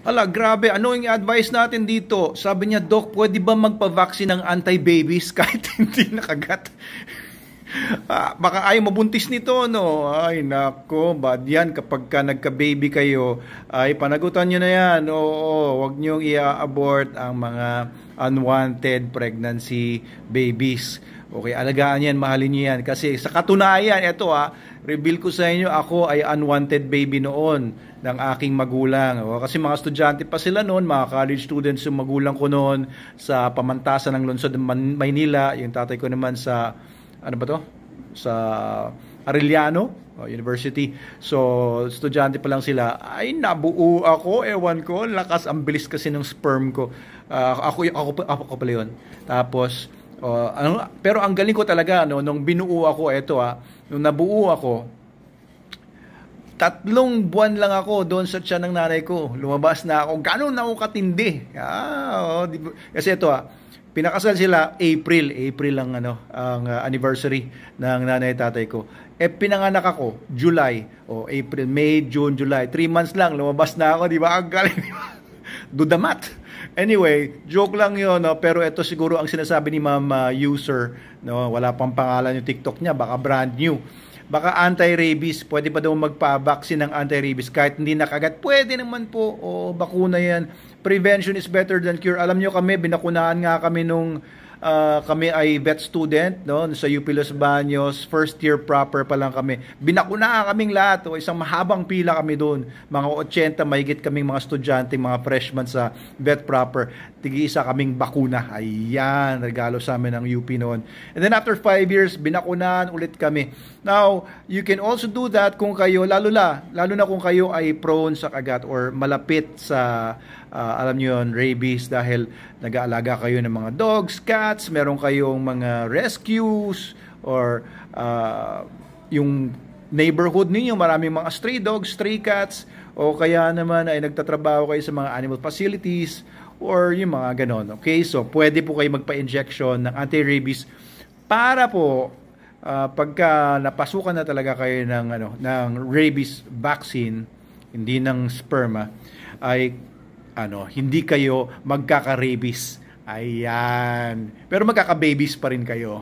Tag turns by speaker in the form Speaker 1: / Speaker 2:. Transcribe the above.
Speaker 1: Ala, grabe. Ano yung advice natin dito? Sabi niya, Doc, pwede ba magpa-vaccine ng anti-babies kahit hindi nakagat? Baka ayaw mabuntis nito, no? Ay, nako, bad yan. Kapag ka nagka-baby kayo, ay panagutan nyo na yan. Oo, wag nyo i-abort ang mga unwanted pregnancy babies. Okay, alagaan yan, mahalin nyo yan. Kasi sa katunayan, reveal ko sa inyo, ako ay unwanted baby noon ng aking magulang. O, kasi mga estudyante pa sila noon, mga college students yung magulang ko noon sa pamantasan ng lungsod ng Maynila. Yung tatay ko naman sa, ano ba to? Sa Arellano University. So, estudyante pa lang sila. Ay, nabuo ako, ewan ko. Lakas, ang bilis kasi ng sperm ko. Ako pala yun. Tapos, pero ang galing ko talaga, no, nung binuo ako, nung nabuo ako, 3 buwan lang ako doon sa tiyan ng nanay ko. Lumabas na ako. Gano'n na ako katindi. Kasi pinakasal sila April ang ang anniversary ng nanay tatay ko. Pinanganak ako July, April, May, June, July. 3 months lang lumabas na ako, di ba? Ang galing, di ba? Do the math. Anyway, joke lang 'yon, no? Pero ito siguro ang sinasabi ni Ma'am User, no? Wala pang pangalan yung TikTok niya, baka brand new. Baka anti-rabies, pwede pa daw magpa-vaccine ng anti-rabies kahit hindi nakagat. Pwede naman po, bakuna yan. Prevention is better than cure. Alam nyo kami, binakunahan nga kami nung kami ay vet student, no, sa UP Los Baños, first year proper pa lang kami. Binakunahan kaming lahat, isang mahabang pila kami doon. Mga 80 mahigit kaming mga estudyante, mga freshmen sa vet proper. Tig-isa kaming bakuna. Ayan, regalo sa amin ng UP noon. And then after 5 years, binakunahan ulit kami. Now, you can also do that kung kayo, lalo na kung kayo ay prone sa kagat or malapit sa, alam nyo yun, rabies, dahil nag-aalaga kayo ng mga dogs, cats, meron kayong mga rescues, or yung neighborhood ninyo, maraming mga stray dogs, stray cats, o kaya naman ay nagtatrabaho kayo sa mga animal facilities, or yung mga ganon. Okay, so pwede po kayo magpa-injection ng anti-rabies para po pagka napasukan na talaga kayo ng rabies vaccine, hindi ng sperma, ay hindi kayo magkaka-rabies. Ayan. Pero magkaka-babies pa rin kayo.